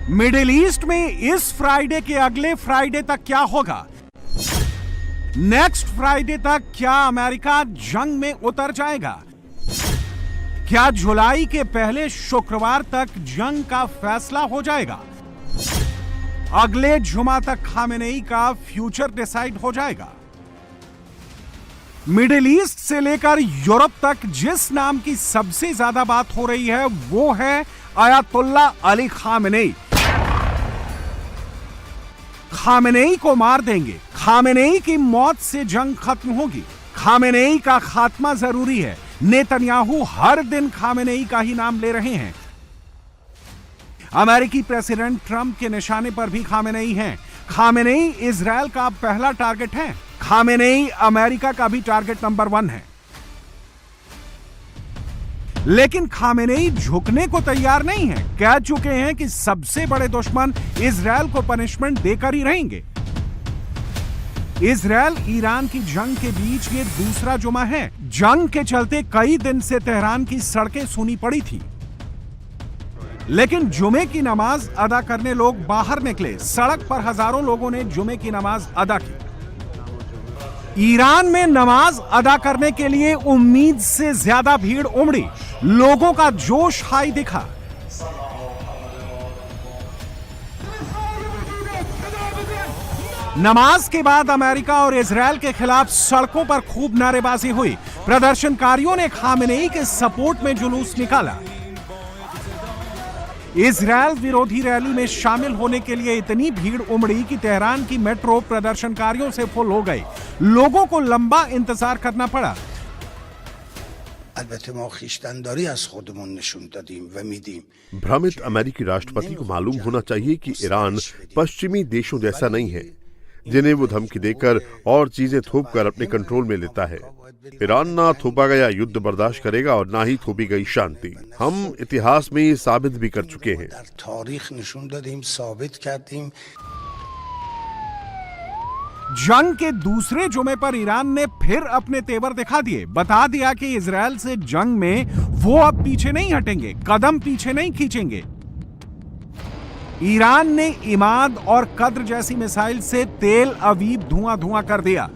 Middle east में इस Friday के अगले फ्राइडे तक क्या होगा? नेक्स्ट फ्राइडे तक क्या अमेरिका जंग में उतर जाएगा? क्या जुलाई के पहले शुक्रवार तक जंग का फैसला हो जाएगा? अगले जुमा तक खामेनेई का फ्यूचर डिसाइड हो जाएगा? मिडिल ईस्ट से लेकर यूरोप तक जिस नाम की सबसे ज्यादा बात हो रही है वो है अयातुल्ला अली खामेनेई। खामेनेई को मार देंगे, खामेनेई की मौत से जंग खत्म होगी, खामेनेई का खात्मा जरूरी है। नेतन्याहू हर दिन खामेनेई का ही नाम ले रहे हैं। अमेरिकी प्रेसिडेंट ट्रंप के निशाने पर भी खामेनेई हैं। खामेनेई इजरायल का पहला टारगेट है। खामेनेई अमेरिका का भी टारगेट नंबर 1 है। लेकिन खामेनेई झुकने को तैयार नहीं है। कह चुके हैं कि सबसे बड़े दुश्मन इजरायल को पनिशमेंट देकर ही रहेंगे। इजरायल ईरान की जंग के बीच ये दूसरा जुमा है। जंग के चलते कई दिन से तेहरान की सड़कें सूनी पड़ी थी, लेकिन जुमे की नमाज अदा करने लोग बाहर निकले। सड़क पर हजारों लोगों ने जुमे की नमाज अदा की। ईरान में नमाज अदा करने के लिए उम्मीद से ज्यादा भीड़ उमड़ी। लोगों का जोश हाई दिखा। नमाज के बाद अमेरिका और इजरायल के खिलाफ सड़कों पर खूब नारेबाजी हुई। प्रदर्शनकारियों ने खामेनेई के सपोर्ट में जुलूस निकाला। इजरायल विरोधी रैली में शामिल होने के लिए इतनी भीड़ उमड़ी कि तेहरान की मेट्रो प्रदर्शनकारियों से फुल हो गई। लोगों को लंबा इंतजार करना पड़ा। भ्रमित अमेरिकी राष्ट्रपति को मालूम होना चाहिए कि ईरान पश्चिमी देशों जैसा नहीं है, जिन्हें वो धमकी देकर और चीजें थोप कर अपने कंट्रोल में लेता है। ईरान ना थोपा गया युद्ध बर्दाश्त करेगा और ना ही थोपी गई शांति। हम इतिहास में ये साबित भी कर चुके हैं। जंग के दूसरे जुमे पर ईरान ने फिर अपने तेवर दिखा दिए। बता दिया कि इजरायल से जंग में वो अब पीछे नहीं हटेंगे, कदम पीछे नहीं खींचेंगे। ईरान ने इमाद और कद्र जैसी मिसाइल से तेल अवीव धुआं धुआं कर दिया।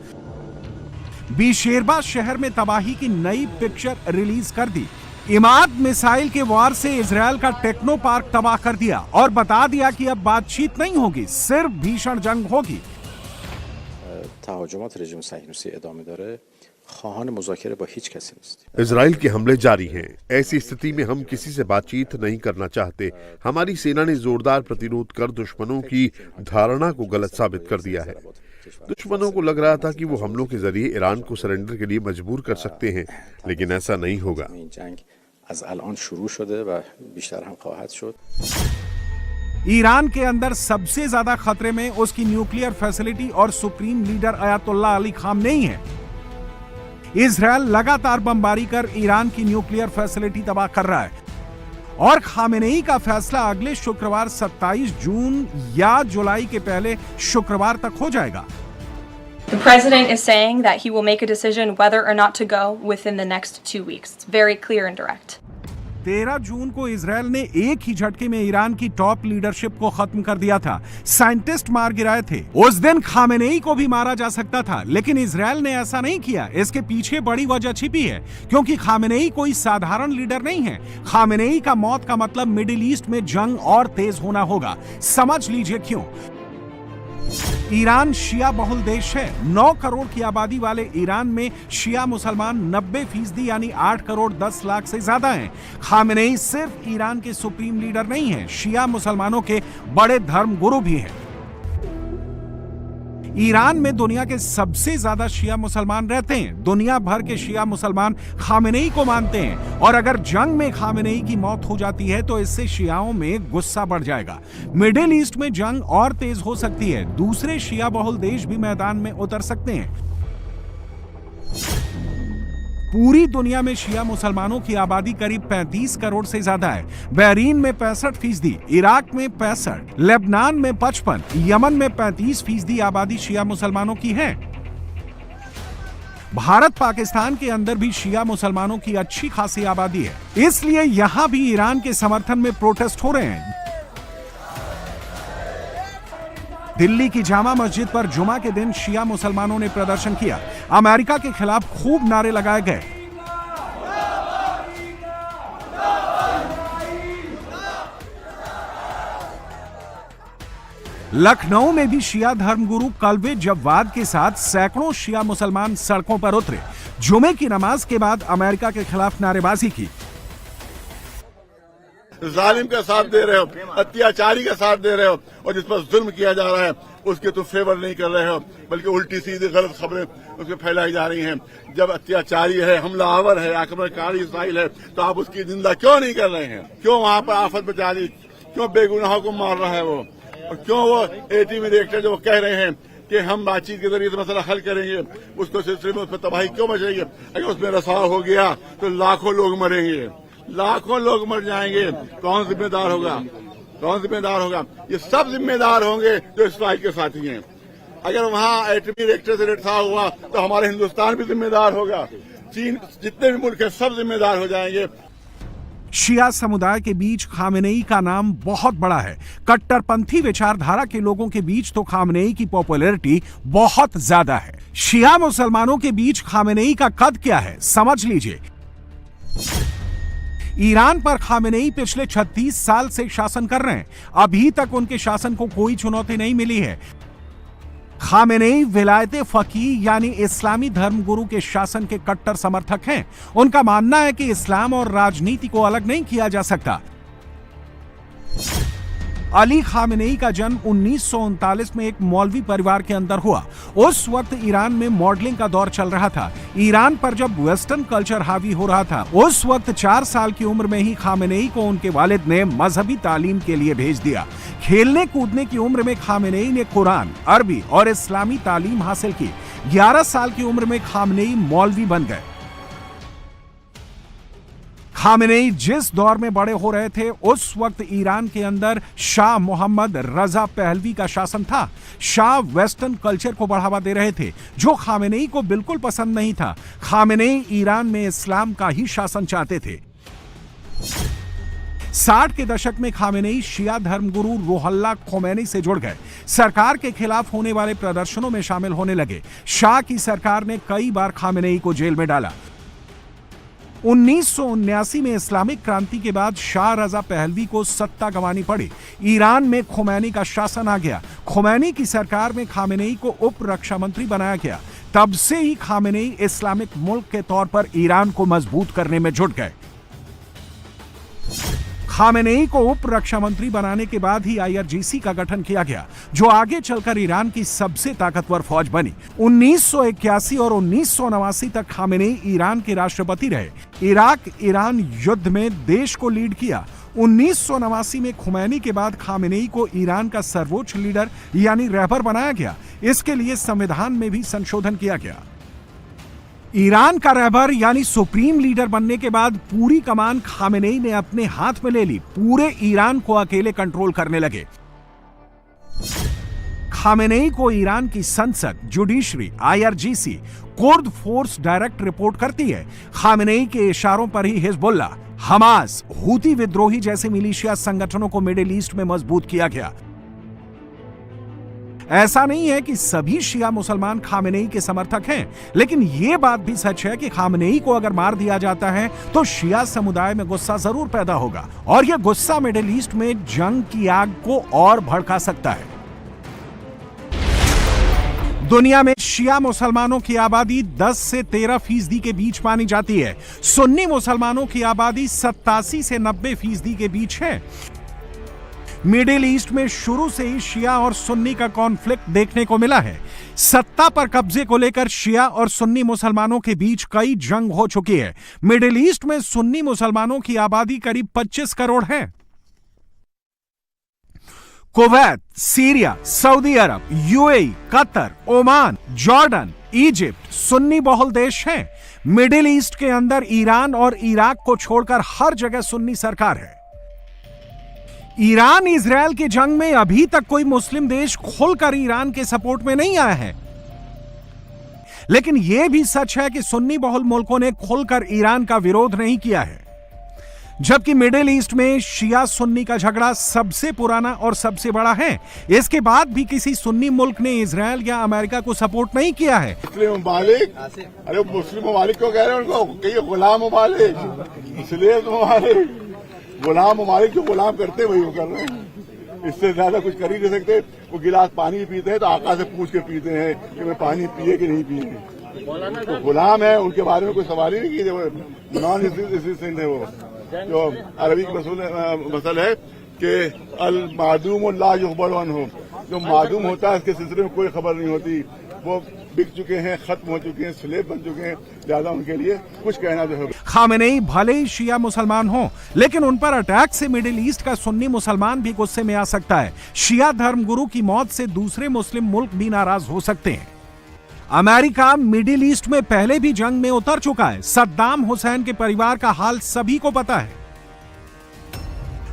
बीशेरबा शहर में तबाही की नई पिक्चर रिलीज कर दी। इमाद मिसाइल के वार से इजरायल का टेक्नो पार्क तबाह कर दिया और बता दिया कि अब बातचीत नहीं होगी, सिर्फ भीषण जंग होगी। इजराइल के हमले जारी हैं। ऐसी स्थिति में हम किसी से बातचीत नहीं करना चाहते। हमारी सेना ने जोरदार प्रतिरोध कर दुश्मनों की धारणा को गलत साबित कर दिया है। दुश्मनों को लग रहा था कि वो हमलों के जरिए ईरान को सरेंडर के लिए मजबूर कर सकते हैं, लेकिन ऐसा नहीं होगा। ईरान के अंदर सबसे ज्यादा खतरे में उसकी न्यूक्लियर फैसिलिटी और supreme leader Ayatollah Ali Khamenei है। इजरायल लगातार बमबारी कर ईरान की न्यूक्लियर फैसिलिटी तबाह कर रहा है और खामेनेई का फैसला अगले शुक्रवार 27 जून या जुलाई के पहले शुक्रवार तक हो जाएगा। The president is saying that he will make a decision whether or not to go within the next 2 weeks. It's very clear and direct. 13 जून को इजरायल ने एक ही झटके में ईरान की टॉप लीडरशिप को खत्म कर दिया था। साइंटिस्ट मार गिराए थे। उस दिन खामेनेई को भी मारा जा सकता था, लेकिन इजरायल ने ऐसा नहीं किया। इसके पीछे बड़ी वजह छिपी है, क्योंकि खामेनेई कोई साधारण लीडर नहीं है। खामेनेई का मौत का मतलब मिडिल ईस्ट में जंग और तेज होना होगा। समझ लीजिए क्यों। ईरान शिया बहुल देश है। 9 करोड़ की आबादी वाले ईरान में शिया मुसलमान 90% यानी 8 करोड़ 10 लाख से ज्यादा हैं। खामेनेई सिर्फ ईरान के सुप्रीम लीडर नहीं हैं, शिया मुसलमानों के बड़े धर्म गुरु भी हैं। ईरान में दुनिया के सबसे ज्यादा शिया मुसलमान रहते हैं। दुनिया भर के शिया मुसलमान खामेनेई को मानते हैं और अगर जंग में खामेनेई की मौत हो जाती है तो इससे शियाओं में गुस्सा बढ़ जाएगा। मिडिल ईस्ट में जंग और तेज हो सकती है। दूसरे शिया बहुल देश भी मैदान में उतर सकते हैं। पूरी दुनिया में शिया मुसलमानों की आबादी करीब 35 करोड़ से ज्यादा है। बहरीन में 65%, इराक में 65%, लेबनान में 55%, यमन में 35% आबादी शिया मुसलमानों की है। भारत पाकिस्तान के अंदर भी शिया मुसलमानों की अच्छी खासी आबादी है, इसलिए यहां भी ईरान के समर्थन में प्रोटेस्ट हो रहे हैं। दिल्ली की जामा मस्जिद पर जुमा के दिन शिया मुसलमानों ने प्रदर्शन किया। अमेरिका के खिलाफ खूब नारे लगाए गए। लखनऊ में भी शिया धर्मगुरु कल्बे जव्वाद के साथ सैकड़ों शिया मुसलमान सड़कों पर उतरे। जुमे की नमाज के बाद अमेरिका के खिलाफ नारेबाजी की। जालिम का साथ दे रहे हो, अत्याचारी का साथ दे रहे हो, और जिस पर जुल्म किया जा रहा है उसके तुम फेवर नहीं कर रहे हो, बल्कि उल्टी सीधी गलत खबरें उसमें फैलाई जा रही हैं। जब अत्याचारी है, हमलावर है, आक्रमणकारी इसराइल है, तो आप उसकी निंदा क्यों नहीं कर रहे हैं? क्यों वहां पर आफत बचा दी? क्यों बेगुनाहों को मार रहा है वो? और क्यों वो एटी में डायरेक्टर जो कह रहे हैं कि हम बातचीत के जरिए मसला हल करेंगे, उसको सिलसिले में उस पर तबाही क्यों मचेगी? अगर उसमें रसाव हो गया तो लाखों लोग मरेंगे, लाखों लोग मर जाएंगे। कौन जिम्मेदार होगा? कौन जिम्मेदार होगा? ये सब जिम्मेदार होंगे जो इसराइल के साथी हैं। अगर वहाँ एटमी रिएक्टर से रसाव हुआ तो हमारे हिंदुस्तान भी जिम्मेदार होगा, चीन, जितने भी मुल्क हैं सब जिम्मेदार हो जाएंगे। शिया समुदाय के बीच खामेनेई का नाम बहुत बड़ा है। कट्टरपंथी विचारधारा के लोगों के बीच तो खामेनेई की पॉपुलैरिटी बहुत ज्यादा है। शिया मुसलमानों के बीच खामेनेई का कद क्या है, समझ लीजिए। ईरान पर खामेनेई पिछले 36 साल से शासन कर रहे हैं। अभी तक उनके शासन को कोई चुनौती नहीं मिली है। खामेनेई विलायते फकीह यानी इस्लामी धर्मगुरु के शासन के कट्टर समर्थक हैं। उनका मानना है कि इस्लाम और राजनीति को अलग नहीं किया जा सकता। अली खामेनेई का जन्म 1939 में एक मौलवी परिवार के अंदर हुआ। उस वक्त ईरान में मॉडलिंग का दौर चल रहा था। ईरान पर जब वेस्टर्न कल्चर हावी हो रहा था, उस वक्त 4 साल की उम्र में ही खामेनेई को उनके वालिद ने मजहबी तालीम के लिए भेज दिया। खेलने कूदने की उम्र में खामेनेई ने कुरान, अरबी और इस्लामी तालीम हासिल की। 11 साल की उम्र में खामेनेई मौलवी बन गए। खामेनेई जिस दौर में बड़े हो रहे थे, उस वक्त ईरान के अंदर शाह मोहम्मद रजा पहलवी का शासन था। शाह वेस्टर्न कल्चर को बढ़ावा दे रहे थे, जो खामेनेई को बिल्कुल पसंद नहीं था। खामेनेई ईरान में इस्लाम का ही शासन चाहते थे। 60 के दशक में खामेनेई शिया धर्मगुरु रूहुल्लाह खोमैनी से जुड़ गए। सरकार के खिलाफ होने वाले प्रदर्शनों में शामिल होने लगे। शाह की सरकार ने कई बार खामेनेई को जेल में डाला। 1979 में इस्लामिक क्रांति के बाद शाह रजा पहलवी को सत्ता गंवानी पड़ी। ईरान में खोमैनी का शासन आ गया। खोमैनी की सरकार में खामेनेई को उप रक्षा मंत्री बनाया गया। तब से ही खामेनेई इस्लामिक मुल्क के तौर पर ईरान को मजबूत करने में जुट गए। खामेनेई को उप रक्षा मंत्री बनाने के बाद ही IRGC का गठन किया गया, जो आगे चलकर ईरान की सबसे ताकतवर फौज बनी। 1981 और 1989 तक खामेनेई ईरान के राष्ट्रपति रहे। इराक ईरान युद्ध में देश को लीड किया। 1989 में खुमैनी के बाद खामेनेई को ईरान का सर्वोच्च लीडर यानी रहबर बनाया गया। इसके लिए संविधान में भी संशोधन किया गया। ईरान का रहबर यानी सुप्रीम लीडर बनने के बाद पूरी कमान खामेनेई ने अपने हाथ में ले ली। पूरे ईरान को अकेले कंट्रोल करने लगे। खामेनेई को ईरान की संसद, judiciary, IRGC, Kurd force direct report करती है। खामेनेई के इशारों पर ही हिजबुल्लाह, हमास, हूती विद्रोही जैसे मिलिशिया संगठनों को मिडिल ईस्ट में मजबूत किया गया। ऐसा नहीं है कि सभी शिया मुसलमान खामेनेई के समर्थक हैं, लेकिन यह बात भी सच है कि खामेनेई को अगर मार दिया जाता है तो शिया समुदाय में गुस्सा जरूर पैदा होगा, और यह गुस्सा मिडिल ईस्ट में जंग की आग को और भड़का सकता है। दुनिया में शिया मुसलमानों की आबादी 10 से 13% के बीच मानी जाती है। सुन्नी मुसलमानों की आबादी 87 से 90% के बीच है। मिडिल ईस्ट में शुरू से ही शिया और सुन्नी का कॉन्फ्लिक्ट देखने को मिला है। सत्ता पर कब्जे को लेकर शिया और सुन्नी मुसलमानों के बीच कई जंग हो चुकी है। मिडिल ईस्ट में सुन्नी मुसलमानों की आबादी करीब 25 करोड़ है। कुवैत, सीरिया, सऊदी अरब, UAE, Qatar, Oman, Jordan, Egypt Sunni बहुल देश हैं। मिडिल ईस्ट के अंदर ईरान और इराक को छोड़कर हर जगह सुन्नी सरकार है। ईरान इजराइल की जंग में अभी तक कोई मुस्लिम देश खुलकर ईरान के सपोर्ट में नहीं आया है, लेकिन यह भी सच है कि सुन्नी बहुल मुल्कों ने खुलकर ईरान का विरोध नहीं किया है। जबकि मिडिल ईस्ट में शिया सुन्नी का झगड़ा सबसे पुराना और सबसे बड़ा है। इसके बाद भी किसी सुन्नी मुल्क ने इजरायल या अमेरिका को सपोर्ट नहीं किया है। मुस्लिम ममालिक, अरे मुस्लिम ममालिक क्यों कह रहे हैं उनको? कहिए गुलाम ममालिक, इसलिए ममालिक, गुलाम ममालिक जो गुलाम करते वही वो कर रहे हैं। इससे ज्यादा कुछ कर ही नहीं सकते। वो गिलास पानी पीते हैं तो आका से पूछ के पीते हैं कि मैं पानी पिए कि नहीं पिए। तो गुलाम है, उनके बारे में कोई सवाल ही नहीं कीजिए। वो नॉन एग्जिस्टेंट है। वो जो अरबी की मसल है कि अल मादूम ला युखबर हो, जो मादूम होता है इसके सिलसिले में कोई खबर नहीं होती। वो बिक चुके हैं, खत्म हो चुके हैं, स्लेब बन चुके हैं, ज्यादा उनके लिए कुछ कहना जो है। खामेनेई भले ही शिया मुसलमान हो, लेकिन उन पर अटैक से मिडिल ईस्ट का सुन्नी मुसलमान भी गुस्से में आ सकता है। शिया धर्मगुरु की मौत से दूसरे मुस्लिम मुल्क भी नाराज हो सकते हैं। अमेरिका मिडिल ईस्ट में पहले भी जंग में उतर चुका है। सद्दाम हुसैन के परिवार का हाल सभी को पता है।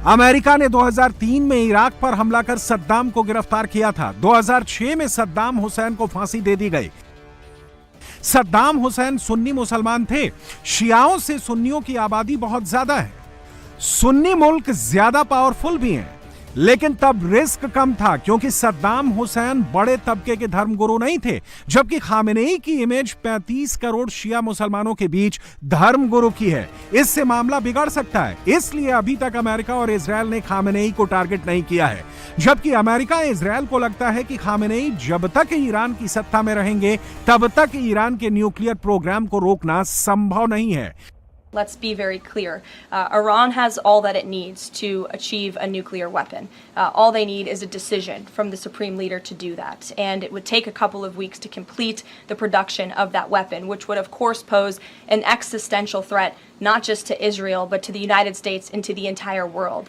अमेरिका ने 2003 में इराक पर हमला कर सद्दाम को गिरफ्तार किया था। 2006 में सद्दाम हुसैन को फांसी दे दी गई। सद्दाम हुसैन सुन्नी मुसलमान थे। शियाओं से सुन्नियों की आबादी बहुत ज्यादा है। सुन्नी मुल्क ज्यादा पावरफुल भी हैं, लेकिन तब रिस्क कम था क्योंकि सद्दाम हुसैन बड़े तबके के धर्मगुरु नहीं थे, जबकि खामेनेई की इमेज 35 करोड़ शिया मुसलमानों के बीच धर्मगुरु की है। इससे मामला बिगड़ सकता है। इसलिए अभी तक अमेरिका और इजरायल ने खामेनेई को टारगेट नहीं किया है, जबकि अमेरिका इजरायल को लगता है कि खामेनेई जब तक ईरान की सत्ता में रहेंगे तब तक ईरान के न्यूक्लियर प्रोग्राम को रोकना संभव नहीं है। Let's be very clear. Iran has all that it needs to achieve a nuclear weapon. All they need is a decision from the supreme leader to do that. And it would take a couple of weeks to complete the production of that weapon, which would of course pose an existential threat, not just to Israel, but to the United States and to the entire world.